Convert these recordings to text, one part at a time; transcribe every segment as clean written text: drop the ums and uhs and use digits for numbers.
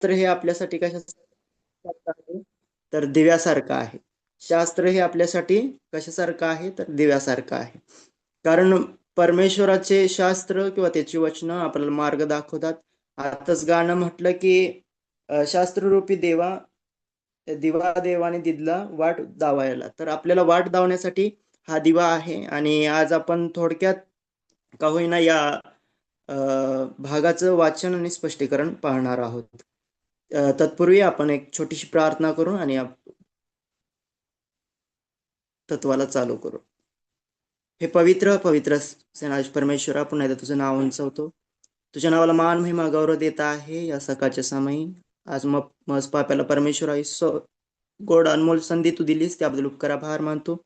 शास्त्र हे आपल्यासाठी कशासारखं आहे तर दिव्यासारखं आहे. शास्त्र हे आपल्यासाठी कशासारखं आहे तर दिव्यासारखं आहे. कारण परमेश्वराचे शास्त्र किंवा त्याची वचनं आपल्याला मार्ग दाखवतात. आताच गाणं म्हटलं की शास्त्ररूपी दिवा देवाने दिदला वाट दावायला. तर आपल्याला वाट दावण्यासाठी हा दिवा आहे. आणि आज आपण थोडक्यात का होईना या भागाचं वाचन आणि स्पष्टीकरण पाहणार आहोत. तत्पूर्वी आपण एक छोटीशी प्रार्थना करू आणि तत्वाला चालू करू. हे पवित्र पवित्र सेनाज परमेश्वरा, पुन्हा एकदा तुझं नाव उंचवतो. तुझ्या नावाला मान महिमा गौरव देत आहे या सकाळच्या समयी. आज मग पाप्याला परमेश्वरा गोड अनमोल संधी तू दिलीस, त्याबद्दल उपकार आभार मानतो.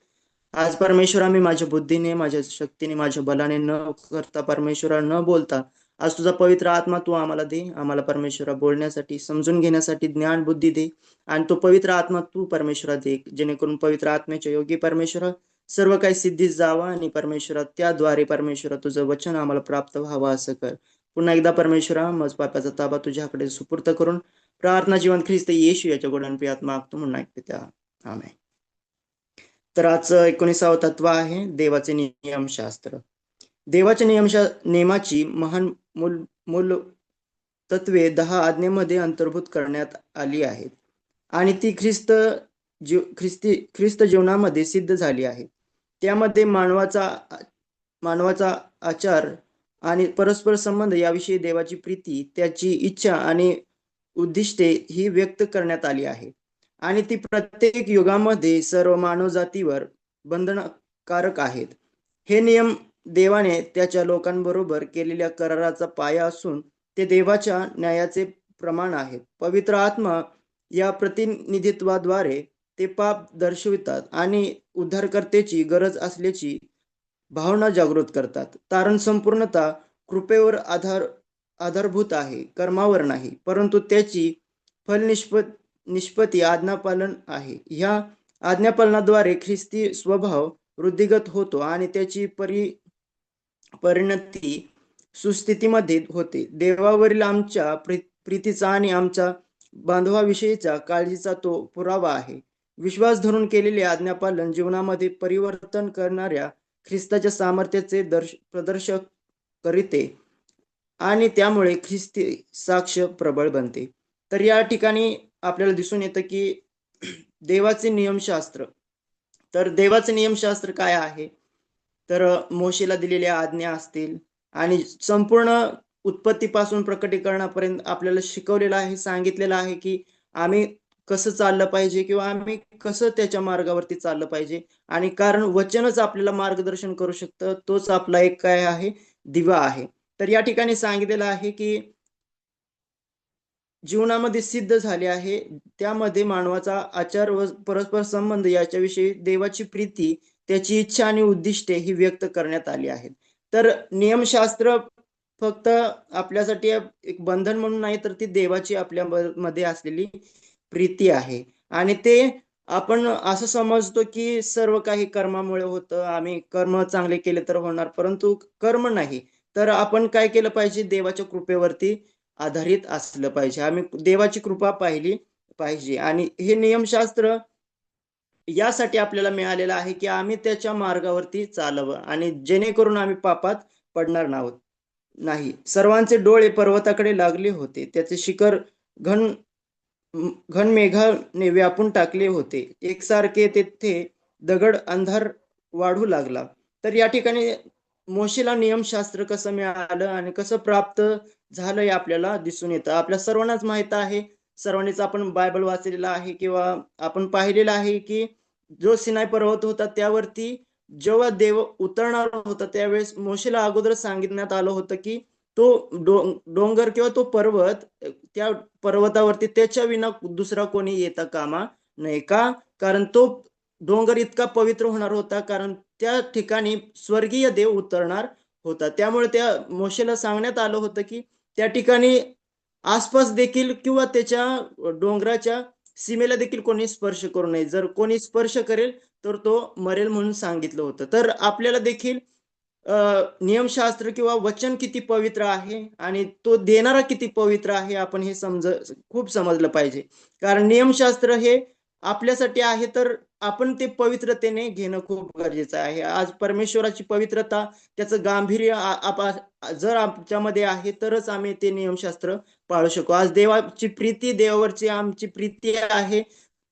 आज परमेश्वरा मी माझ्या बुद्धीने, माझ्या शक्तीने, माझ्या बलाने न करता, परमेश्वरा न बोलता, आज तुझा पवित्र आत्मा तू आम्हाला दे. आम्हाला परमेश्वरा बोलण्यासाठी, समजून घेण्यासाठी ज्ञान बुद्धी दे. आणि तो पवित्र आत्मा तू परमेश्वरा दे, जेणेकरून पवित्र आत्म्याच्या योगी परमेश्वरा सर्व काही सिद्धीस जावा आणि परमेश्वरा त्याद्वारे परमेश्वरा तुझं वचन आम्हाला प्राप्त व्हावं असं कर. पुन्हा एकदा परमेश्वरा मज पापाचा ताबा तुझ्याकडे सुपूर्त करून प्रार्थना जीवन ख्रिस्त येशू याच्या गोडान पियात मागतो म्हणून ऐकते त्या. आमेन. तर आजचं 19वं तत्व आहे देवाचे नियमशास्त्र. देवाच्या नियमाची महान मूल तत्वे 10 आज्ञेमध्ये अंतर्भूत करण्यात आली आहेत आणि ती ख्रिस्त जीवनामध्ये सिद्ध झाली आहे. त्यामध्ये मानवाचा आचार आणि परस्पर संबंध याविषयी देवाची प्रीती, त्याची इच्छा आणि उद्दिष्टे ही व्यक्त करण्यात आली आहे. आणि ती प्रत्येक युगामध्ये सर्व मानवजातीवर बंधनकारक आहेत. हे नियम देवाने त्याच्या लोकांबरोबर केलेल्या कराराचा पाया असून ते देवाच्या न्यायाचे प्रमाण आहेत. पवित्र आत्मा या प्रतिनिधित्वाद्वारे ते पाप दर्शवितात आणि उद्धारकर्त्याची गरज असल्याची भावना जागृत करतात. कारण संपूर्णतः कृपेवर आधारभूत आहे, कर्मावर नाही, परंतु त्याची निष्पत्ती आज्ञापालन आहे. ह्या आज्ञापालनाद्वारे ख्रिस्ती स्वभाव वृद्धिगत होतो आणि त्याची परिणती सुस्थितीमध्ये होते. देवावरील आमच्या प्रीतीचा आणि आमच्या बांधवाविषयीचा काळजीचा तो पुरावा आहे. विश्वास धरून केलेले आज्ञापालन जीवनामध्ये परिवर्तन करणाऱ्या ख्रिस्ताच्या सामर्थ्याचे प्रदर्शक करीते आणि त्यामुळे ख्रिस्ती साक्ष प्रबळ बनते. तर या ठिकाणी आपल्याला दिसून येतं की देवाचे नियमशास्त्र. तर देवाचे नियमशास्त्र काय आहे तर मोशेला दिलेल्या आज्ञा असतील आणि संपूर्ण उत्पत्तीपासून प्रकटीकरणापर्यंत आपल्याला शिकवलेलं आहे, सांगितलेलं आहे की आम्ही कसं चाललं पाहिजे किंवा आम्ही कसं त्याच्या मार्गावरती चाललं पाहिजे. आणि कारण वचनच आपल्याला मार्गदर्शन करू शकतं, तोच आपला एक काय आहे दिवा आहे. तर या ठिकाणी सांगितलेलं आहे की जीवनामध्ये सिद्ध झाले आहे, त्यामध्ये मानवाचा आचार व परस्पर संबंध याच्याविषयी देवाची प्रीती, त्याची इच्छा आणि उद्दिष्टे ही व्यक्त करण्यात आली आहेत. तर नियमशास्त्र फक्त आपल्यासाठी एक बंधन म्हणून नाही, तर ती देवाची आपल्या मध्ये असलेली प्रीती आहे. आणि ते आपण असं समजतो की सर्व काही कर्मामुळे होतं, आम्ही कर्म चांगले केले तर होणार, परंतु कर्म नाही, तर आपण काय केलं पाहिजे, देवाच्या कृपेवरती आधारित असलं पाहिजे. आम्ही देवाची कृपा पाहिली पाहिजे. आणि हे नियमशास्त्र यासाठी आपल्याला मिळालेलं आहे की आम्ही त्याच्या मार्गावरती चालावं आणि जेणेकरून आम्ही पापात पडणार नाही. सर्वांचे डोळे पर्वताकडे लागले होते, त्याचे शिखर घन मेघाने व्यापून टाकले होते, एकसारखे तेथे दगड अंधार वाढू लागला. तर या ठिकाणी मोशेला नियमशास्त्र कसं मिळालं आणि कसं प्राप्त झालं हे आपल्याला दिसून येतं. आपल्या सर्वांनाच माहित आहे, सर्वांनीच आपण बायबल वाचलेला आहे किंवा आपण पाहिलेलं आहे की जो सिनाई पर्वत होता त्यावरती जेव्हा देव उतरणार होता त्यावेळेस मोशेला अगोदर सांगितण्यात आलं होतं की तो डोंगर किंवा तो पर्वत, त्या पर्वतावरती त्याच्या विना दुसरा कोणी येता कामा नाही. का? कारण तो डोंगर इतका पवित्र होणार होता, कारण त्या ठिकाणी स्वर्गीय देव उतरणार होता. त्यामुळे त्या मोशेला सांगण्यात आलं होतं की त्या ठिकाणी आसपास देखील किंवा त्याच्या डोंगराच्या सीमेला देखील कोणी स्पर्श करू नये, जर कोणी स्पर्श करेल तर तो मरेल म्हणून सांगितलं होतं. तर आपल्याला देखील नियमशास्त्र किंवा वचन किती पवित्र आहे आणि तो देणारा किती पवित्र आहे, आपण हे खूप समजलं पाहिजे. कारण नियमशास्त्र हे आपल्यासाठी आहे, तर आपण ते पवित्रतेने घेणं खूप गरजेचं आहे. आज परमेश्वराची पवित्रता, त्याचं गांभीर्य जर आमच्यामध्ये आहे, तरच आम्ही ते नियमशास्त्र पाळू शकू. आज देवाची प्रीती, देवावरची आमची प्रीती आहे,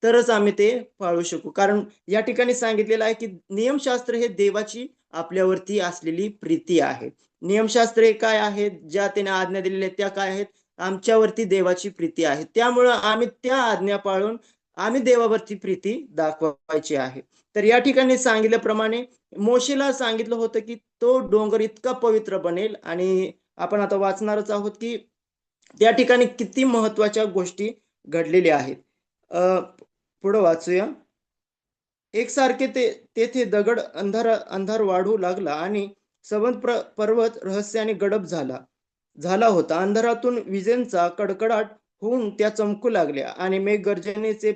तरच आम्ही ते पाळू शकू. कारण या ठिकाणी सांगितलेलं आहे की नियमशास्त्र हे देवाची आपल्यावरती असलेली प्रीती आहे. नियमशास्त्रे काय आहेत, ज्या त्याने आज्ञा दिलेल्या त्या काय आहेत, आमच्यावरती देवाची प्रीती आहे. त्यामुळं आम्ही त्या आज्ञा पाळून आम्ही देवावरती प्रीती दाखवायची आहे. तर या ठिकाणी सांगितल्याप्रमाणे मोशेला सांगितलं होतं की तो डोंगर इतका पवित्र बनेल, आणि आपण आता वाचणारच आहोत की त्या ठिकाणी किती महत्वाच्या गोष्टी घडलेल्या आहेत. पुढे वाचूया. एकसारखे तेथे दगड अंधार वाढू लागला आणि पर्वत रहस्याने गडप झाला होता. अंधारातून विजेंचा कडकडाट होऊन त्या चमकू लागल्या आणि मेघगर्जनेचे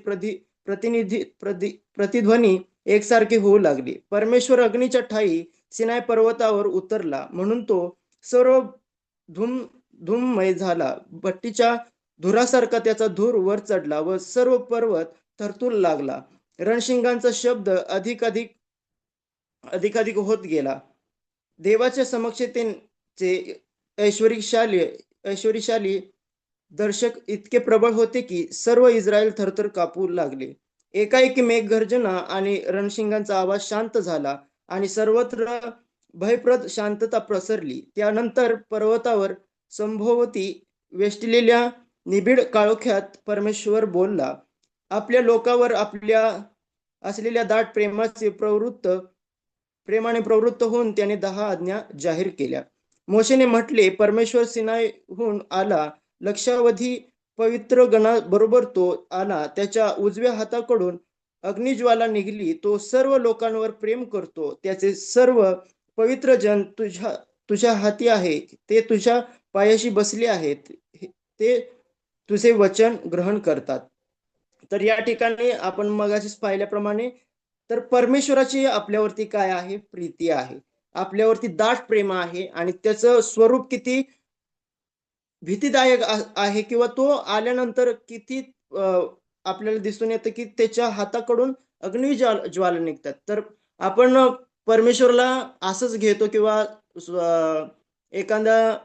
प्रतिध्वनी एकसारखे होऊ लागले. परमेश्वर अग्नीच्या ठाई सिनाय पर्वतावर उतरला, म्हणून तो सर्व धूम धूममय झाला. भट्टीच्या धुरासारखा त्याचा धूर वर चढला व सर्व पर्वत थरथरू लागला. रणशिंगांचा शब्द अधिकाधिक होत गेला. देवाच्या समक्षतेचे ऐश्वरीशाली दर्शक इतके प्रबळ होते की सर्व इस्रायल थरथर कापू लागले. एकाएकी मेघगर्जना आणि रणशिंगांचा आवाज शांत झाला आणि सर्वत्र भयप्रद शांतता प्रसरली. त्यानंतर पर्वतावर संभोवती वेष्टलेल्या निबिड काळोख्यात परमेश्वर बोलला. आपल्या लोकांवर आपल्या असलेल्या दाट प्रेमाने प्रवृत्त होऊन त्याने 10 आज्ञा जाहीर केल्या. मोशेने म्हटले, परमेश्वर सिनाईहून आला, लक्षावधी पवित्र गणा बरोबर तो आला. त्याच्या उजव्या हाताकडून अग्निज्वाला निघली. तो सर्व लोकांवर प्रेम करतो. त्याचे सर्व पवित्र जन तुझ्या हाती आहे. ते तुझ्या पायाशी बसले आहेत. ते तुझे वचन ग्रहण करतात. तर या ठिकाणी आपण मगाशीच पाहिल्याप्रमाणे, तर परमेश्वराची आपल्यावरती काय आहे, प्रीती आहे. आपल्यावरती दाट प्रेम आहे आणि त्याचं स्वरूप किती भीतीदायक आहे, किंवा तो आल्यानंतर किती आपल्याला दिसून येतं की त्याच्या हाताकडून ज्वाला निघतात. तर आपण परमेश्वरला असंच घेतो, किंवा एखादा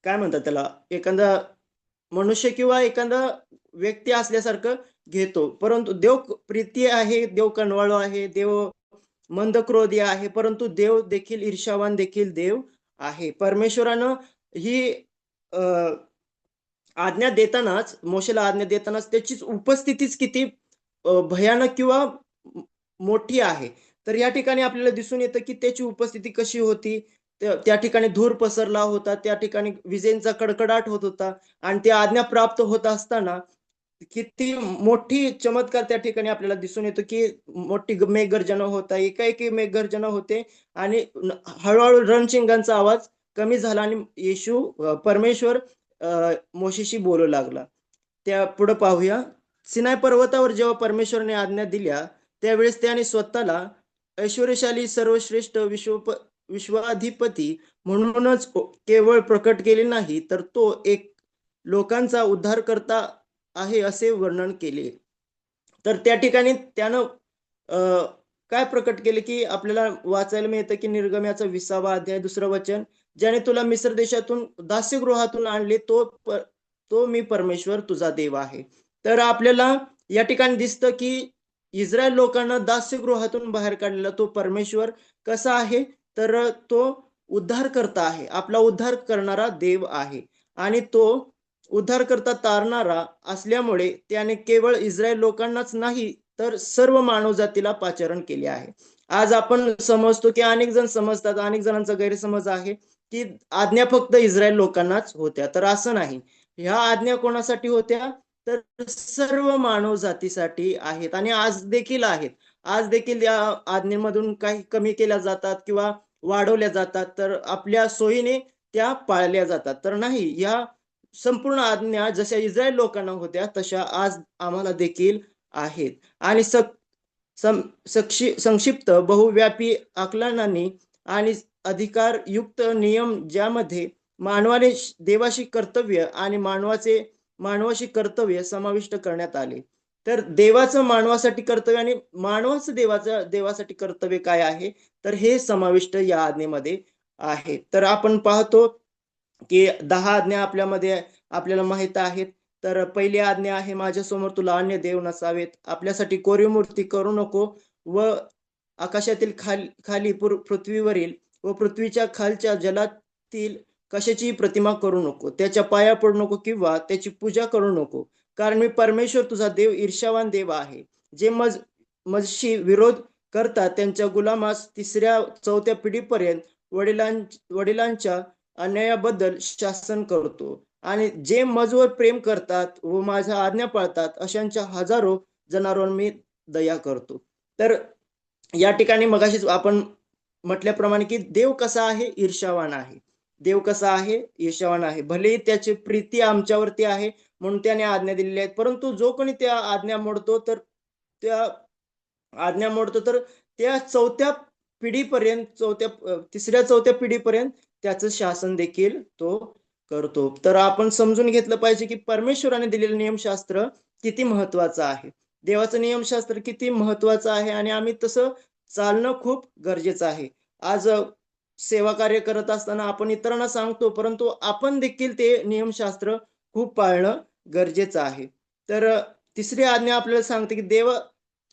काय म्हणतात त्याला, एखादा मनुष्य किंवा एखादा व्यक्ती असल्यासारखं घेतो. परंतु देव प्रीती आहे, देव कणवाळू आहे, देव मंदक्रोधी आहे, परंतु देव देखील ईर्ष्यावान देखील देव आहे. परमेश्वरानं ही आज्ञा देतानाच, मोशेला आज्ञा देतानाच त्याची उपस्थितीच किती भयानक किंवा मोठी आहे. तर या ठिकाणी आपल्याला दिसून येतं की त्याची उपस्थिती कशी होती. त्या ठिकाणी धूर पसरला होता, त्या ठिकाणी विजेंचा कडकडाट होत होता, आणि त्या आज्ञा प्राप्त होत असताना किती मोठी चमत्कार त्या ठिकाणी आपल्याला दिसून येतो की मोठी मेघगर्जना होता, एकाएकी मेघगर्जना होते, आणि हळूहळू रणशिंगांचा आवाज कमी झाला आणि परमेश्वर मोशेशी बोलू लागला. त्या पुढे पाहूया. सिनाय पर्वतावर जेव्हा परमेश्वराने आज्ञा दिल्या, त्यावेळेस त्याने स्वतःला ऐश्वर्यशाली सर्वश्रेष्ठ विश्वाधिपती म्हणूनच केवळ प्रकट केले नाही, तर तो एक लोकांचा उद्धार करता आहे असे वर्णन केले. तर त्या ठिकाणी त्यानं काय प्रकट केले की आपल्याला वाचायला मिळतं की निर्गमनाचा 20वा अध्याय 2रं वचन, ज्याने तुला मिस्र देशातून दास्यगृहातून आणले, तो मी परमेश्वर तुझा देव आहे. तर आपल्याला या ठिकाणी दिसतं की इस्रायल लोकांना दास्यगृहातून बाहेर काढलेला तो परमेश्वर कसा आहे, तर तो उद्धार करता आहे, आपला उद्धार करणारा देव आहे. आणि तो उद्धार करता तारणारा असल्यामुळे त्याने केवळ इस्रायल लोकांनाच नाही, तर सर्व मानवजातीला पाचारण केले आहे. आज आपण समजतो की अनेक जण समजतात, अनेक जणांचा गैरसमज आहे की आज्ञा फक्त इस्रायल लोकांनाच होत्या. तर असं नाही. ह्या आज्ञा कोणासाठी होत्या, तर सर्व मानव जातीसाठी आहेत, आणि आज देखील आहेत. आज देखील या आज्ञेमधून काही कमी केल्या जातात किंवा वाढवल्या जातात, तर आपल्या सोयीने त्या पाळल्या जातात. तर नाही, या संपूर्ण आज्ञा जशा इस्रायल लोकांना होत्या तशा आज आम्हाला देखील आहेत. आणि संक्षिप्त बहुव्यापी आकलनांनी आणि अधिकारयुक्त नियम ज्यामध्ये मानवाने देवाशी कर्तव्य आणि मानवाशी कर्तव्य समाविष्ट करण्यात आले. तर देवाचं मानवासाठी कर्तव्य आणि मानवाचं देवासाठी कर्तव्य काय आहे, तर हे समाविष्ट या आज्ञेमध्ये आहे. तर आपण पाहतो की 10 आज्ञा आपल्याला माहित आहेत. तर पहिली आज्ञा आहे, माझ्यासमोर तुला अन्य देव नसावेत. आपल्यासाठी कोरीव मूर्ती करू नको व आकाशातील खाली पृथ्वीवरील व पृथ्वीच्या खालच्या जलातील कशाची प्रतिमा करू नको. त्याच्या पाया पडू नको किंवा त्याची पूजा करू नको. कारण मी परमेश्वर तुझा देव ईर्ष्यावान देव आहे. जे मजशी विरोध करतात त्यांच्या गुलामास 3ऱ्या-4थ्या पिढीपर्यंत वडिलांच्या अन्यायाबद्दल शासन करतो. आणि जे मजवर प्रेम करतात व माझ्या आज्ञा पाळतात अशांच्या हजारो जनावरांवर मी दया करतो. तर या ठिकाणी मगाशीच आपण म्हटल्याप्रमाणे की देव कसा आहे, ईर्ष्यावान आहे. देव कसा आहे, ईर्ष्यावान आहे. भलेही त्याची प्रीती आमच्यावरती आहे म्हणून त्याने आज्ञा दिलेल्या आहेत, परंतु जो कोणी त्या त्या त्या 4थ्या पिढीपर्यंत 3ऱ्या-4थ्या पिढीपर्यंत त्याचं शासन देखील तो करतो. तर आपण समजून घेतलं पाहिजे की परमेश्वराने दिलेलं नियमशास्त्र किती महत्वाचं आहे. देवाचं नियमशास्त्र किती महत्वाचं आहे आणि आम्ही तसं चालणं खूप गरजेचं आहे. आज सेवा कार्य करत असताना आपण इतरांना सांगतो, परंतु आपण देखील ते नियमशास्त्र खूप पाळणं गरजेचं आहे. तर तिसरी आज्ञा आपल्याला सांगते की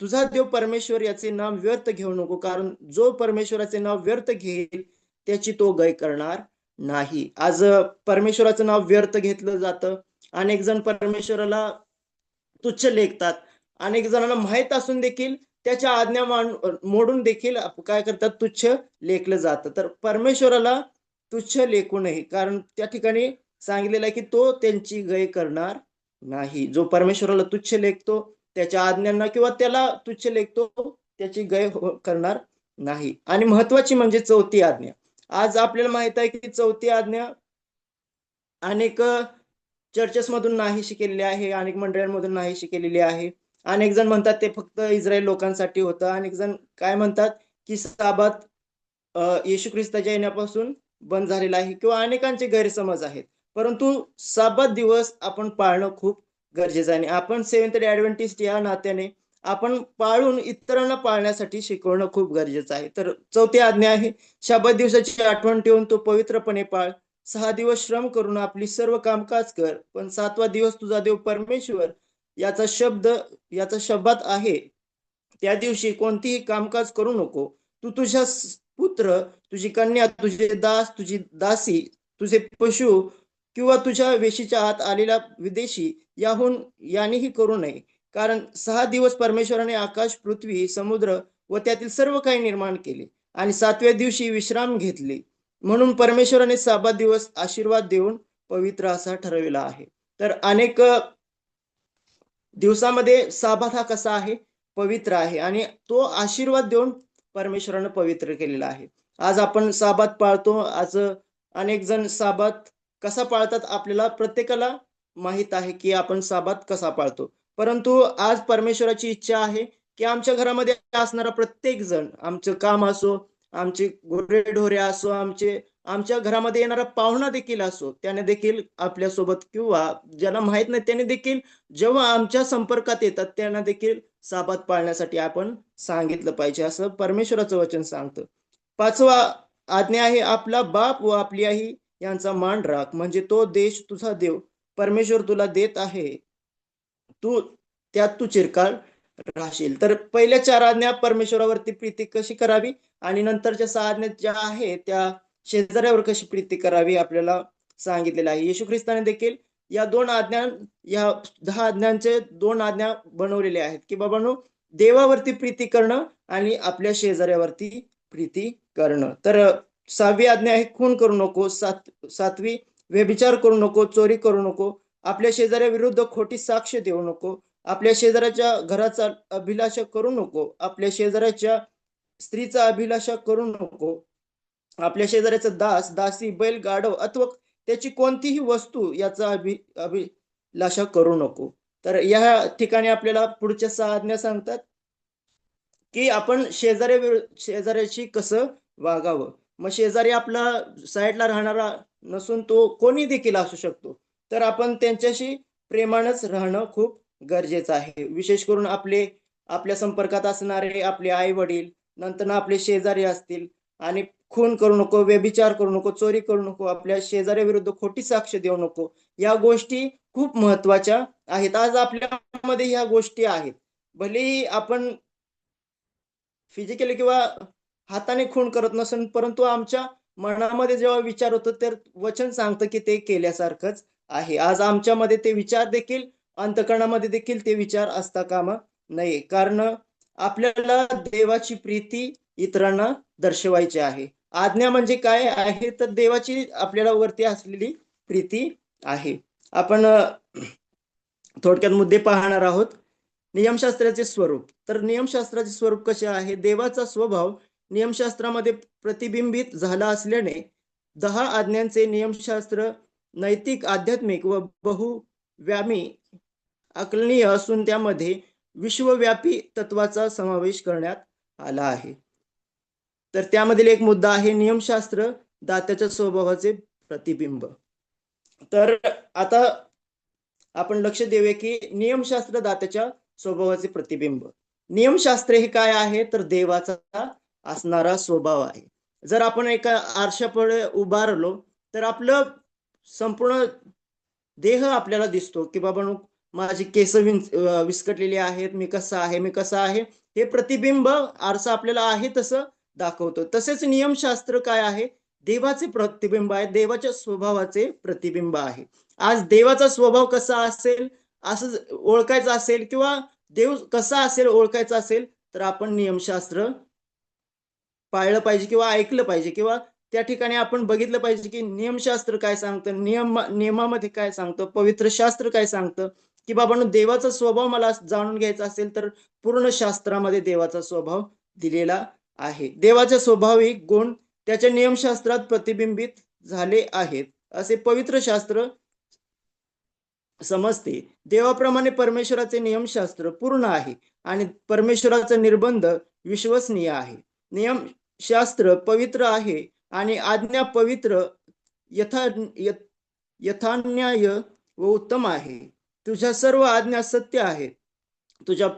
तुझा देव परमेश्वर याचे नाव व्यर्थ घेऊ नको, कारण जो परमेश्वराचे नाव व्यर्थ घेईल त्याची तो गय करणार नाही. आज परमेश्वराचं नाव व्यर्थ घेतलं जातं. अनेक जण परमेश्वराला तुच्छ लेखतात. अनेक जणांना माहित असून देखील त्याच्या आज्ञा मोडून देखील काय करतात, तुच्छ लेखलं जातं. तर परमेश्वराला तुच्छ लेखू नये, कारण त्या ठिकाणी सांगितलेलं आहे की तो त्यांची गय करणार नाही. जो परमेश्वराला तुच्छ लेखतो, त्याच्या आज्ञांना किंवा त्याला तुच्छ लेखतो, त्याची गय करणार नाही. आणि महत्वाची म्हणजे 4थी आज्ञा. आज आपल्याला माहित आहे की 4थी आज्ञा अनेक चर्चेस मधून नाहीशी केलेली आहे, अनेक मंडळांमधून नाहीशी केलेली आहे. अनेक जण म्हणतात ते फक्त इस्रायल लोकांसाठी होतं. अनेक जण काय म्हणतात की साबात येशू ख्रिस्ताच्या येण्यापासून बंद झालेला आहे किंवा अनेकांचे गैरसमज आहेत. परंतु साबात दिवस आपण पाळणं खूप गरजेचं आहे. आपण सेव्हन्थ डे ऍडव्हेंटिस्ट या नात्याने आपण पाळून इतरांना पाळण्यासाठी शिकवणं खूप गरजेचं आहे. तर 4थी आज्ञा आहे, शब्बत दिवसाची आठवण ठेवून तो पवित्रपणे पाळ. 6 दिवस श्रम करून आपली सर्व कामकाज कर, पण 7वा दिवस तुझा देव परमेश्वर याचा शब्दात आहे. त्या दिवशी कोणतीही कामकाज करू नको. तू तुझ्या पुत्र, तुझी कन्या, तुझे दास, तुझी दासी, तुझे पशु किंवा तुझ्या वेशीच्या आत आलेला विदेशी यानेही करू नये. कारण 6 दिवस परमेश्वराने आकाश, पृथ्वी, समुद्र व त्यातील सर्व काही निर्माण केले आणि 7व्या दिवशी विश्राम घेतले. म्हणून परमेश्वराने 6 दिवस आशीर्वाद देऊन पवित्र असा ठरविला आहे. तर अनेक दिवसामध्ये साबात हा कसा आहे, पवित्र आहे आणि तो आशीर्वाद देऊन परमेश्वरानं पवित्र केलेला आहे. आज आपण साबात पाळतो. आज अनेक जण साबात कसा पाळतात आपल्याला प्रत्येकाला माहित आहे की आपण साबात कसा पाळतो. परंतु आज परमेश्वराची इच्छा आहे की आमच्या घरामध्ये असणारा प्रत्येक जण, आमचं काम असो, आमचे गुरेढोरे असो, आमच्या घरामध्ये येणारा पाहुणा देखील असो, त्याने देखील आपल्यासोबत किंवा ज्यांना माहित नाही त्याने देखील जेव्हा आमच्या संपर्कात येतात त्यांना देखील साबात पाळण्यासाठी आपण सांगितलं पाहिजे, असं परमेश्वराचं वचन सांगतं. 5वा आज्ञा आहे, आपला बाप व आपली आई यांचा मान राख, म्हणजे तो देश तुझा देव परमेश्वर तुला देत आहे, तू चिरकाल राहशील. तर पहिल्या 4 आज्ञा परमेश्वरावरती प्रीती कशी करावी आणि नंतरच्या 6 आज्ञा ज्या आहेत त्या शेजाऱ्यावर कशी प्रीती करावी आपल्याला सांगितलेलं आहे. येशू ख्रिस्ताने देखील या 10 आज्ञांचे 2 आज्ञा बनवलेल्या आहेत की बाबांनो, देवावरती प्रीती करणं आणि आपल्या शेजाऱ्यावरती प्रीती करणं. तर 6वी आज्ञा आहे, खून करू नको. 7वी व्यभिचार करू नको, चोरी करू नको, आपल्या शेजाऱ्याविरुद्ध खोटी साक्ष देऊ नको, आपल्या शेजाऱ्याच्या घराचा अभिलाषा करू नको, आपल्या शेजाऱ्याच्या स्त्रीचा अभिलाषा करू नको, आपल्या शेजाऱ्याचा दास, दासी, बैल, गाढव अथवा त्याची कोणतीही वस्तू याचा अभिलाषा करू नको. तर या ठिकाणी आपल्याला पुढच्या 6 आज्ञा सांगतात की आपण शेजाऱ्याशी कसं वागावं. मग शेजारी आपला साईडला राहणारा नसून तो कोणी देखील असू शकतो. तर आपण त्यांच्याशी प्रेमानच राहणं खूप गरजेचं आहे. विशेष करून आपल्या संपर्कात असणारे आपले आई-वडील, नंतर आपले शेजारी असतील आणि खून करू नको, व्यभिचार करू नको, चोरी करू नको, आपल्या शेजाऱ्याविरुद्ध खोटी साक्ष देऊ नको. या गोष्टी खूप महत्त्वाच्या आहेत. आज आपल्यामध्ये ह्या गोष्टी आहेत. भलेही आपण फिजिकली किंवा हाताने खून करत नसून, परंतु आमच्या मनामध्ये जेव्हा विचार होतो, तर वचन सांगतं की ते केल्यासारखंच आहे. आज आमच्यामध्ये ते विचार देखील, अंतःकरणामध्ये देखील ते विचार असता कामा नये. कारण आपल्याला देवाची प्रीती इतरांना दर्शवायची आहे. आज्ञा म्हणजे काय आहे, तर देवाची आपल्याला वरती असलेली प्रीती आहे. आपण थोडक्यात मुद्दे पाहणार आहोत. नियमशास्त्राचे स्वरूप. तर नियमशास्त्राचे स्वरूप कसे आहे? देवाचा स्वभाव नियमशास्त्रामध्ये प्रतिबिंबित झाला असल्याने 10 आज्ञांचे नियमशास्त्र नैतिक, आध्यात्मिक व बहुव्यामी आकलनीय असून त्यामध्ये विश्वव्यापी तत्वाचा समावेश करण्यात आला आहे. तर त्यामधील एक मुद्दा आहे नियमशास्त्र दात्याच्या स्वभावाचे प्रतिबिंब. तर आता आपण लक्ष देऊया की नियमशास्त्र दात्याच्या स्वभावाचे प्रतिबिंब. नियमशास्त्र हे काय आहे, तर देवाचा असणारा स्वभाव आहे. जर आपण एका आरशापुढे उभारलो, तर आपलं संपूर्ण देह आपल्याला दिसतो की बाबा माझी केस विस्कटलेली आहेत, मी कसा आहे, हे प्रतिबिंब आरसा आपल्याला आहे तसं दाखवतो. तसेच नियमशास्त्र काय आहे? देवाचे प्रतिबिंब आहे, देवाच्या स्वभावाचे प्रतिबिंब आहे. आज देवाचा स्वभाव कसा असेल असं ओळखायचं असेल किंवा देव कसा असेल ओळखायचा असेल, तर आपण नियमशास्त्र पाळलं पाहिजे किंवा ऐकलं पाहिजे किंवा त्या ठिकाणी आपण बघितलं पाहिजे की नियमशास्त्र काय सांगतं, नियमामध्ये काय सांगतं, पवित्र शास्त्र काय सांगतं, की बाबांनो देवाचा स्वभाव मला जाणून घ्यायचा असेल, तर पूर्ण शास्त्रामध्ये देवाचा स्वभाव दिलेला आहे. देवाचे स्वाभाविक गुण त्याच्या नियमशास्त्रात प्रतिबिंबित झाले आहेत, असे पवित्र शास्त्र समजते. देवाप्रमाणे परमेश्वराचे नियमशास्त्र पूर्ण आहे आणि परमेश्वराचा निर्बंध विश्वसनीय आहे. नियमशास्त्र पवित्र आहे आणि आज्ञा पवित्र, यथा यथान्याय व उत्तम आहे. तुझ्या सर्व आज्ञा सत्य आहेत. तुझ्या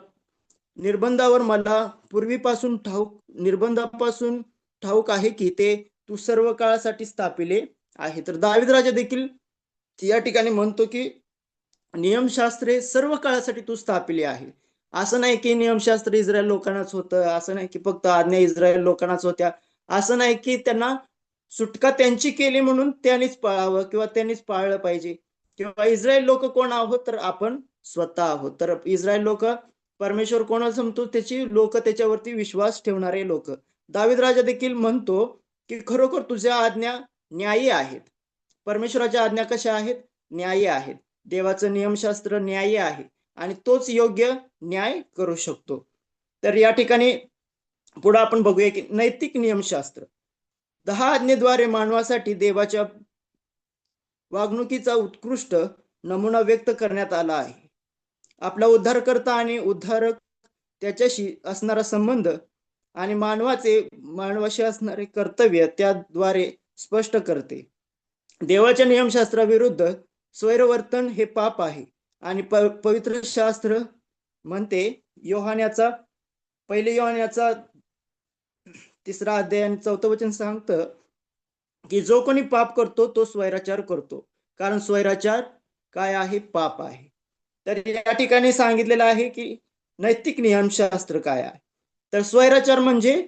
निर्बंधापासून ठाऊक आहे की ते तू सर्व काळासाठी स्थापिले आहे. तर दावीद राजा देखील या ठिकाणी म्हणतो की नियमशास्त्रे सर्व काळासाठी तू स्थापिले आहे. असं नाही की नियमशास्त्र इस्रायल लोकांनाच होतं, असं नाही की फक्त आज्ञा इस्रायल लोकांनाच होत्या, असं नाही की त्यांना सुटका त्यांची केली म्हणून त्यांनीच पाळावं किंवा त्यांनीच पाळलं पाहिजे. किंवा इस्रायल लोक कोण आहोत, तर आपण स्वतः आहोत. तर इस्रायल लोक परमेश्वर कोणाला समजतो, त्याची लोक त्याच्यावरती विश्वास ठेवणारे लोक. दावीद राजा देखील म्हणतो की खरोखर तुझ्या आज्ञा न्यायी आहेत. परमेश्वराच्या आज्ञा कशा आहेत? न्यायी आहेत. देवाचं नियमशास्त्र न्यायी आहे आणि तोच योग्य न्याय करू शकतो. तर या ठिकाणी पुढे आपण बघूया की नैतिक नियमशास्त्र 10 आज्ञेद्वारे मानवासाठी देवाच्या वागणुकीचा उत्कृष्ट नमुना व्यक्त करण्यात आला आहे. आपला उद्धारकर्ता आणि उद्धारक त्याच्याशी असणारा संबंध आणि मानवाशी असणारे कर्तव्य त्याद्वारे स्पष्ट करते. देवाच्या नियमशास्त्राविरुद्ध स्वैरवर्तन हे पाप आहे आणि पवित्र शास्त्र म्हणते पहिले योहान्याचा 3 अध्याय आणि 4 वचन सांगतं की जो कोणी पाप करतो तो स्वैराचार करतो, कारण स्वैराचार काय आहे? पाप आहे. तर या ठिकाणी सांगितलेलं आहे की नैतिक नियमशास्त्र काय आहे. तर स्वैराचार म्हणजे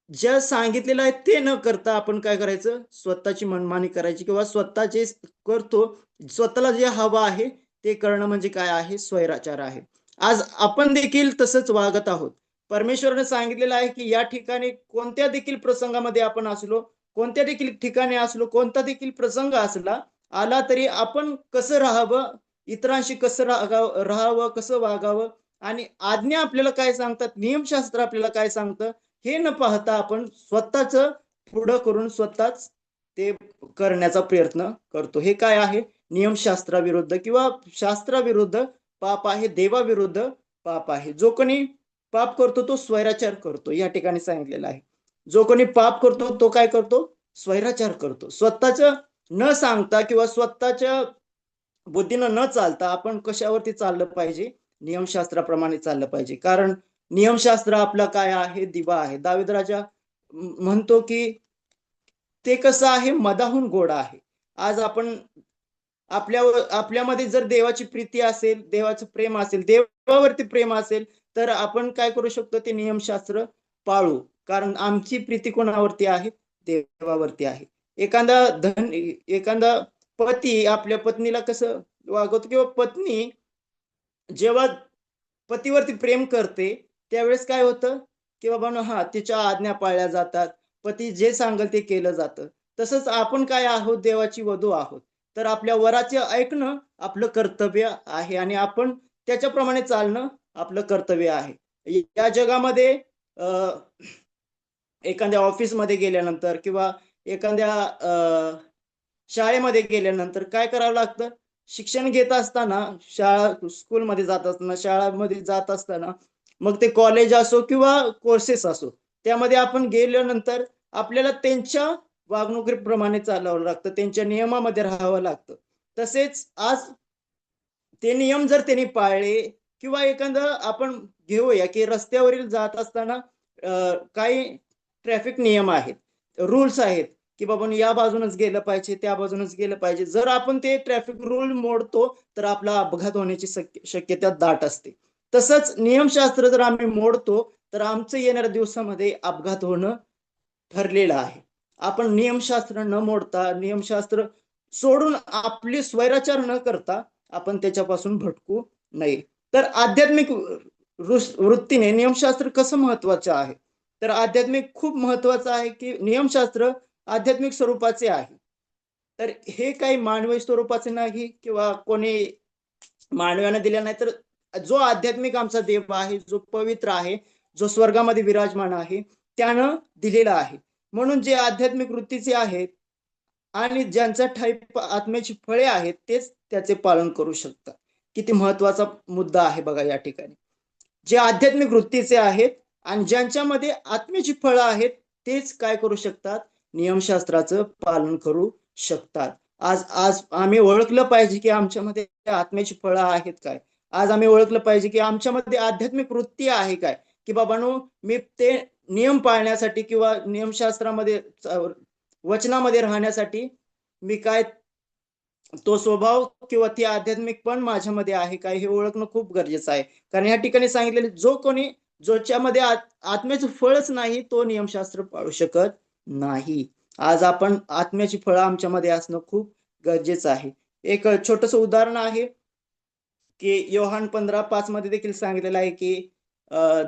ज्या सांगितलेलं आहे ते न करता आपण काय करायचं? स्वतःची मनमानी करायची किंवा स्वतःचे करतो, स्वतःला जे हवं आहे ते करणं म्हणजे काय आहे? स्वैराचार आहे. आज आपण देखील तसंच वागत आहोत. परमेश्वराने सांगितलेलं आहे की या ठिकाणी कोणत्या देखील प्रसंगामध्ये आपण असलो, कोणत्या देखील ठिकाणी असलो, कोणता देखील प्रसंग आला तरी आपण कसं राहावं, इतरांशी कसं राहावं, कसं वागावं आणि आज्ञा आपल्याला काय सांगतात, नियमशास्त्र आपल्याला काय सांगतं, हे न पाहता आपण स्वतःच पुढं करून स्वतःच ते करण्याचा प्रयत्न करतो. हे काय आहे? नियमशास्त्राविरुद्ध किंवा शास्त्राविरुद्ध पाप आहे, देवाविरुद्ध पाप आहे. जो कोणी पाप करतो तो स्वैराचार करतो, या ठिकाणी सांगितलेलं आहे. जो कोणी पाप करतो तो काय करतो? स्वैराचार करतो. स्वतःच न सांगता किंवा स्वतःच्या बुद्धीनं न चालता आपण कशावरती चाललं पाहिजे? नियमशास्त्राप्रमाणे चाललं पाहिजे. कारण नियमशास्त्र आपला काय आहे? दिवा आहे. दावीद राजा म्हणतो की ते कसं आहे? मधाहून गोड आहे. आज आपण आपल्यामध्ये जर देवाची प्रीती असेल, देवाचं प्रेम असेल, देवावरती प्रेम असेल, तर आपण काय करू शकतो? ते नियमशास्त्र पाळू. कारण आमची प्रीती कोणावरती आहे? देवावरती आहे. एखादा पती आपल्या पत्नीला कसं वागवतो किंवा पत्नी जेव्हा पतीवरती प्रेम करते, त्यावेळेस काय होतं? की बाबांनो हां, तिच्या आज्ञा पाळल्या जातात. पती जे सांगेल ते केलं जातं. तसंच आपण काय आहोत? देवाची वधू आहोत. तर आपल्या वराचे ऐकणं आपलं कर्तव्य आहे आणि आपण त्याच्याप्रमाणे चालणं आपलं कर्तव्य आहे. या जगामध्ये अ, एखाद्या ऑफिसमध्ये गेल्यानंतर किंवा एखाद्या शाळेमध्ये गेल्यानंतर काय करावं लागतं? शिक्षण घेत असताना, स्कूलमध्ये जात असताना, शाळामध्ये जात असताना, मग ते कॉलेज असो किंवा कोर्सेस असो, त्यामध्ये आपण गेल्यानंतर आपल्याला त्यांच्या वागणुकीप्रमाणे चालावं लागतं, त्यांच्या नियमामध्ये राहावं लागतं. तसेच आज ते नियम जर त्यांनी पाळले किंवा एखादं आपण घेऊया, की रस्त्यावरील जात असताना काही ट्रॅफिक नियम आहेत, रूल्स आहेत, की बाबांनो या बाजूनच गेलं पाहिजे, त्या बाजूनच गेलं पाहिजे. जर आपण ते ट्रॅफिक रूल मोडतो, तर आपला अपघात होण्याची शक्यता दाट असते. तसंच नियमशास्त्र जर आम्ही मोडतो, तर आमचं येणाऱ्या दिवसामध्ये अपघात होणं ठरलेलं आहे. आपण नियमशास्त्र न मोडता, नियमशास्त्र सोडून आपली स्वैराचार न करता आपण त्याच्यापासून भटकू नये. तर आध्यात्मिक वृत्तीने नियमशास्त्र कसं महत्वाचं आहे? तर आध्यात्मिक खूप महत्वाचं आहे, की नियमशास्त्र आध्यात्मिक स्वरूपाचे आहे. तर हे काही मानवी स्वरूपाचे नाही किंवा कोणी मानवाने दिल्या नाही, तर जो आध्यात्मिक आमचा देव आहे, जो पवित्र आहे, जो स्वर्गामध्ये विराजमान आहे, त्यानं दिलेला आहे. म्हणून जे आध्यात्मिक वृत्तीचे आहेत आणि ज्यांचा टाईप आत्म्याची फळे आहेत, तेच त्याचे पालन करू शकतात. किती महत्वाचा मुद्दा आहे बघा या ठिकाणी. जे आध्यात्मिक वृत्तीचे आहेत आणि ज्यांच्यामध्ये आत्म्याची फळं आहेत, तेच काय करू शकतात? नियमशास्त्राचं पालन करू शकतात. आज आज आम्ही ओळखलं पाहिजे, की आमच्यामध्ये आत्म्याची फळं आहेत काय? आज आम्ही ओळखलं पाहिजे, की आमच्यामध्ये आध्यात्मिक वृत्ती आहे काय? की बाबांनो, मी ते नियम पाळण्यासाठी किंवा नियमशास्त्रामध्ये वचनामध्ये राहण्यासाठी मी काय तो स्वभाव किंवा ती आध्यात्मिक पण माझ्यामध्ये आहे काय हे ओळखणं खूप गरजेचं आहे. कारण या ठिकाणी सांगितलेले जो कोणी ज्याच्यामध्ये आत्म्याचं फळच नाही तो नियमशास्त्र पाळू शकत नाही. आज आपण आत्म्याची फळं आमच्यामध्ये असणं खूप गरजेचं आहे. एक छोटस उदाहरण आहे की योहान 15:5 मध्ये देखील सांगितलेलं आहे की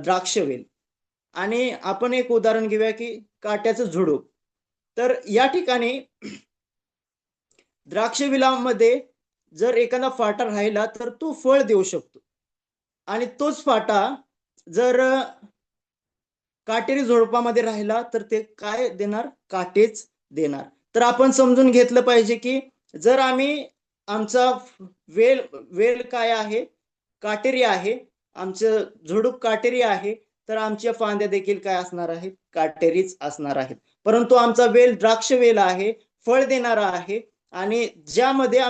द्राक्षवेल आणि आपण एक उदाहरण घेऊया की काट्याचं झुडूप. तर या ठिकाणी द्राक्षविलामध्ये जर एखादा फाटा राहिला तर तो फळ देऊ शकतो आणि तोच फाटा जर काटेरी झुडपामध्ये राहिला तर ते काय देणार? काटेच देणार. तर आपण समजून घेतलं पाहिजे की जर आम्ही आमचा वेल वेल काय आहे? काटेरी आहे. आमचं झुडूप काटेरी आहे, तर आमच्या फांद्या देखील काय असणार आहेत? काटेरीच असणार आहेत. परंतु आमचा वेल द्राक्ष वेल आहे, फळ देणारा आहे आणि ज्यामध्ये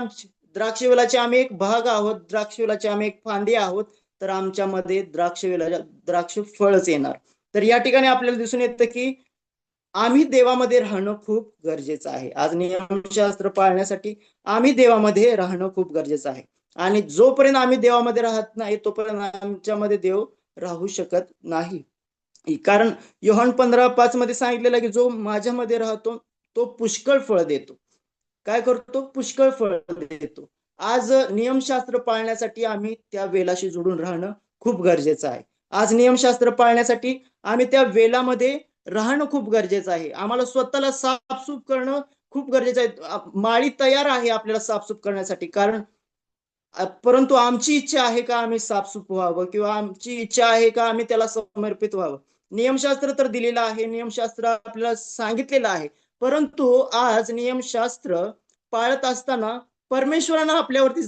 द्राक्षवेलाचे आम्ही एक भाग आहोत, द्राक्षवेलाचे आम्ही एक फांदी आहोत, तर आमच्यामध्ये द्राक्षवेलाच्या द्राक्ष फळच येणार. तर या ठिकाणी आपल्याला दिसून येतं की आम्ही देवामध्ये राहणं खूप गरजेचं आहे. आज नियमशास्त्र पाळण्यासाठी आम्ही देवामध्ये राहणं खूप गरजेचं आहे. आणि जोपर्यंत आम्ही देवामध्ये राहत नाही, तोपर्यंत आमच्यामध्ये देव राहू शकत नाही. कारण योहान 15:5 मध्ये सांगितलेलं आहे की जो माझ्यामध्ये राहतो तो पुष्कळ फळ देतो. काय करतो? पुष्कळ फळ देतो. आज नियमशास्त्र पाळण्यासाठी आम्ही त्या वेलाशी जोडून राहणं खूप गरजेचं आहे. आज नियमशास्त्र पाळण्यासाठी आम्ही त्या वेलामध्ये राहणं खूप गरजेचं आहे. आम्हाला स्वतःला साफसूफ करणं खूप गरजेचं आहे. माळी तयार आहे आपल्याला साफसूफ करण्यासाठी. कारण परंतु आमची इच्छा आहे का आम्ही साफसूफ व्हावं किंवा आमची इच्छा आहे का आम्ही त्याला समर्पित व्हावं? नियमशास्त्र तर दिलेलं आहे, नियमशास्त्र आपल्याला सांगितलेलं आहे. परंतु आज नियमशास्त्र पाळत असताना परमेश्वरानं आपल्यावरती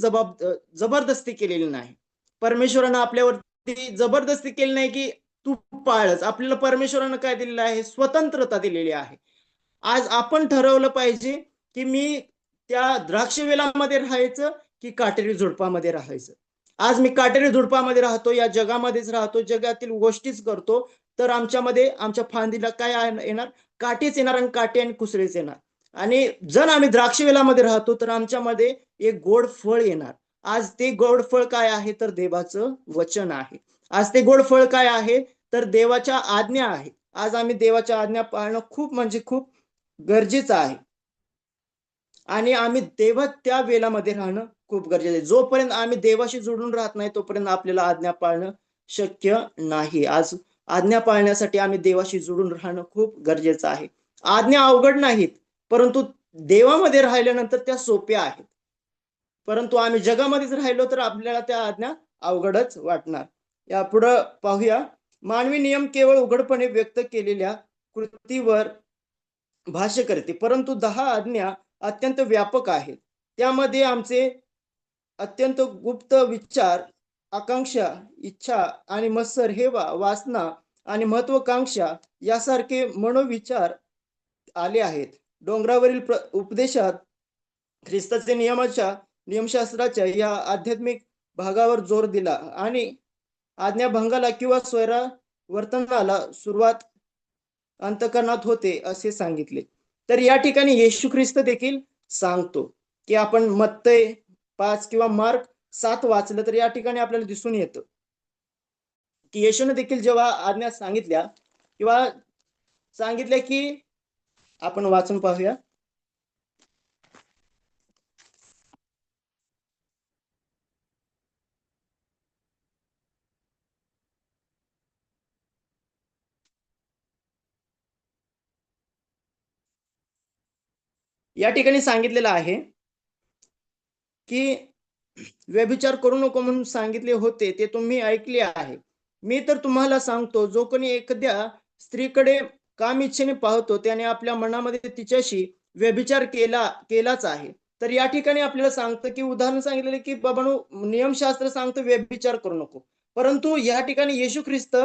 जबरदस्ती केलेली नाही. परमेश्वरानं आपल्यावरती जबरदस्ती केली नाही की तू पाळच. आपल्याला परमेश्वरानं काय दिलेलं आहे? स्वतंत्रता दिलेली आहे. आज आपण ठरवलं पाहिजे की मी त्या द्राक्ष वेलामध्ये राहायचं की काटेरी झुडपामध्ये राहायचं. आज मी काटेरी झुडपामध्ये राहतो, या जगामध्येच राहतो, जगातील गोष्टीच करतो, तर आमच्यामध्ये आमच्या फांदीला काय येणार? काटेच येणार, आणि काटे आणि कुसळेच येणार. आणि जर आम्ही द्राक्ष वेलामध्ये राहतो तर आमच्यामध्ये एक गोड फळ येणार. आज ते गोड फळ काय आहे? तर देवाचं वचन आहे. आज ते गोड फळ काय आहे? तर देवाच्या आज्ञा आहे. आज आम्ही देवाच्या आज्ञा पाळणं खूप म्हणजे खूप गरजेचं आहे. आणि आम्ही देवा त्या वेलामध्ये राहणं खूप गरजेचं आहे. जोपर्यंत आम्ही देवाशी जोडून राहत नाही तोपर्यंत आपल्याला आज्ञा पाळणं शक्य नाही. आज आज्ञा पाळण्यासाठी आम्ही देवाशी जोडून राहणं खूप गरजेचं आहे. आज्ञा अवघड नाहीत, परंतु देवामध्ये राहिल्यानंतर त्या सोप्या आहेत. परंतु आम्ही जगामध्येच राहिलो तर आपल्याला त्या आज्ञा अवघडच वाटणार. या पुढं पाहूया. मानवी नियम केवळ उघडपणे व्यक्त केलेल्या कृतीवर भाष्य करते, परंतु 10 आज्ञा अत्यंत व्यापक आहेत. त्यामध्ये आमचे अत्यंत गुप्त विचार, आकांक्षा, इच्छा आणि मत्सर हे वासना आणि महत्वाकांक्षा यासारखे मनोविचार आले आहेत. डोंगरावरील उपदेशात ख्रिस्ताचे नियमशास्त्राच्या या आध्यात्मिक भागावर जोर दिला आणि आज्ञाभंगाला किंवा स्वैरावर्तनाला सुरुवात अंतकरणात होते असे सांगितले. तर या ठिकाणी येशू ख्रिस्त देखील सांगतो की आपण मत्तय 5 किंवा मार्क 7 वाचलं तर या ठिकाणी आपल्याला दिसून येतं की येशूने देखील जेव्हा आज्ञा सांगितल्या किंवा सांगितल्या की आपण वाचून पाहूया. या ठिकाणी सांगितलेलं आहे की व्यभिचार करू नको म्हणून सांगितले होते ते तुम्ही ऐकले आहे. मी तर तुम्हाला सांगतो, जो कोणी एखाद्या स्त्रीकडे काम इच्छेने पाहतो त्याने आपल्या मनामध्ये तिच्याशी व्यभिचार केलाच आहे. तर या ठिकाणी आपल्याला सांगतं की उदाहरण सांगितलेलं की बाबांनो, नियमशास्त्र सांगतं व्यभिचार करू नको, परंतु या ठिकाणी येशू ख्रिस्त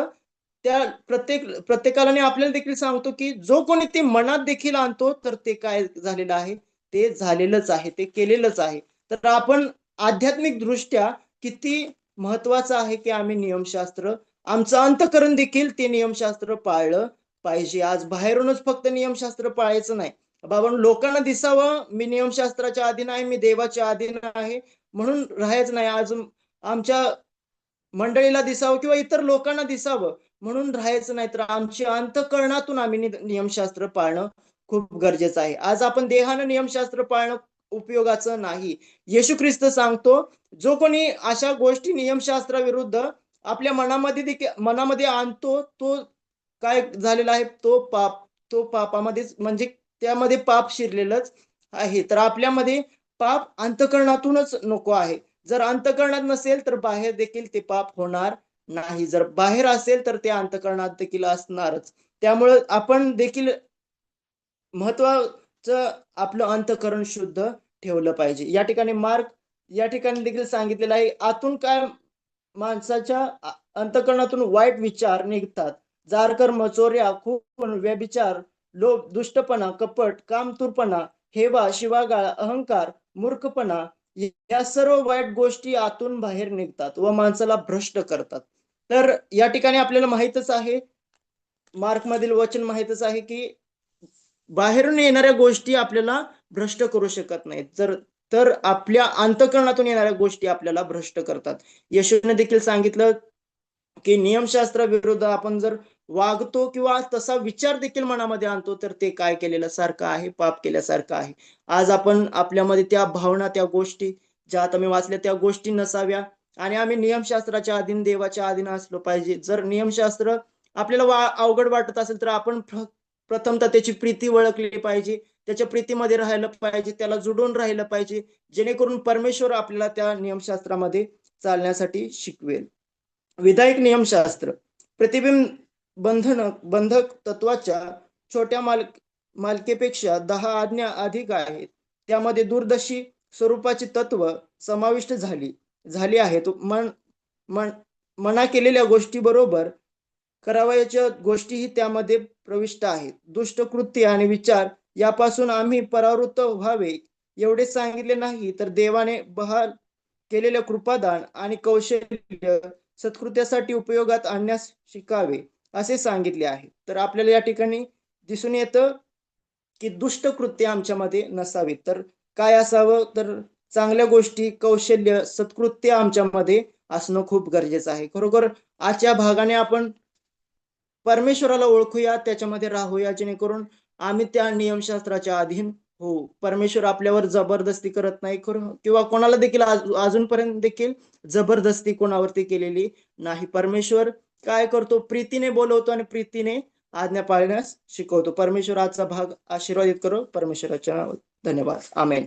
त्या प्रत्येकाला आपल्याला देखील सांगतो की जो कोणी ते मनात देखील आणतो तर ते काय झालेलं आहे? ते झालेलंच आहे, ते केलेलंच आहे. तर आपण आध्यात्मिक दृष्ट्या किती महत्वाचं आहे की आम्ही नियमशास्त्र, आमचं अंतःकरण देखील ते नियमशास्त्र पाळलं पाहिजे. आज बाहेरूनच फक्त नियमशास्त्र पाळायचं नाही. बाबा, लोकांना दिसावं मी नियमशास्त्राच्या अधीन आहे, मी देवाच्या अधीन आहे म्हणून राहायचं नाही. आज आमच्या मंडळीला दिसावं किंवा इतर लोकांना दिसावं म्हणून राहायचं नाही, तर आमच्या अंतःकरणातून आम्ही नियमशास्त्र पाळणं खूप गरजेचं आहे. आज आपण देहानं नियमशास्त्र पाळणं उपयोगाचं नाही. येशू ख्रिस्त सांगतो, जो कोणी अशा गोष्टी नियमशास्त्राविरुद्ध आपल्या मनामध्ये आणतो तो काय झालेला आहे? तो पापामध्येच म्हणजे त्यामध्ये पाप शिरलेलंच आहे. तर आपल्यामध्ये पाप अंतःकरणातूनच नको आहे. जर अंतःकरणात नसेल तर बाहेर देखील ते पाप होणार नाही. जर बाहेर असेल तर ते अंतःकरणात देखील असणारच. त्यामुळे आपण देखील महत्वाचं आपलं अंतःकरण शुद्ध ठेवलं पाहिजे. या ठिकाणी देखील सांगितलेलं आहे, आतून काय माणसाच्या अंतःकरणातून वाईट विचार निघतात. जारकर्म, चोऱ्या, खून, व्यभिचार, लोभ, दुष्टपणा, कपट, कामतुरपणा, हेवा, शिवागाळ, अहंकार, मूर्खपणा या सर्व वाईट गोष्टी आतून बाहेर निघतात व माणसाला भ्रष्ट करतात. तर या ठिकाणी आपल्याला माहितच आहे, मार्क मधील वचन माहितच आहे की बाहेरून येणाऱ्या गोष्टी आपल्याला भ्रष्ट करू शकत नाहीत, तर आपल्या अंतःकरणातून येणाऱ्या गोष्टी आपल्याला भ्रष्ट करतात. येशूने देखील सांगितलं की नियमशास्त्राविरुद्ध आपण जर वागतो किंवा तसा विचार देखील मनामध्ये आणतो तर ते काय केलेलं सारखं आहे? पाप केल्यासारखं आहे. आज आपण आपल्यामध्ये त्या भावना, त्या गोष्टी ज्या आता मी वाचल्या त्या गोष्टी नसाव्या आणि आम्ही नियमशास्त्राच्या अधीन, देवाच्या अधीन असलो पाहिजे. जर नियमशास्त्र आपल्याला अवघड वाटत असेल तर आपण प्रथमतः त्याची प्रीती ओळखली पाहिजे, त्याच्या प्रीतीमध्ये राहिलं पाहिजे, त्याला जुडून राहिलं पाहिजे, जेणेकरून परमेश्वर आपल्याला त्या नियमशास्त्रामध्ये चालण्यासाठी शिकवेल. विधायक नियमशास्त्र प्रतिबिंब बंधक तत्वाच्या छोट्या मालकेपेक्षा 10 आज्ञा अधिक आहेत. त्यामध्ये दूरदर्शी स्वरूपाची तत्व समाविष्ट झाली आहेत. मना केलेल्या गोष्टी बरोबर करावयाच्या गोष्टीही त्यामध्ये प्रविष्ट आहेत. दुष्ट कृत्य आणि विचार यापासून आम्ही परावृत्त व्हावे एवढे सांगितले नाही, तर देवाने बहाल केलेले कृपादान आणि कौशल्य सत्कृत्यासाठी उपयोगात आणण्यास शिकावे असे सांगितले आहे. तर आपल्याला या ठिकाणी दिसून येतं की दुष्ट कृत्य आमच्यामध्ये नसावीत. तर काय असावं, तर चांगल्या गोष्टी, कौशल्य, सत्कृत्य आमच्यामध्ये असणं खूप गरजेचं आहे. खरोखर आजच्या भागाने आपण परमेश्वराला ओळखूया, त्याच्यामध्ये राहूया, जेणेकरून आम्ही त्या नियमशास्त्राच्या अधीन होऊ. परमेश्वर आपल्यावर जबरदस्ती करत नाही खरं, किंवा कोणाला देखील अजूनपर्यंत देखील जबरदस्ती कोणावरती केलेली नाही. परमेश्वर काय करतो, प्रीतीने बोलवतो आणि प्रीतीने आज्ञा पाळण्यास शिकवतो. परमेश्वर आजचा भाग आशीर्वादित करो. परमेश्वराच्या नावात धन्यवाद. आमेन.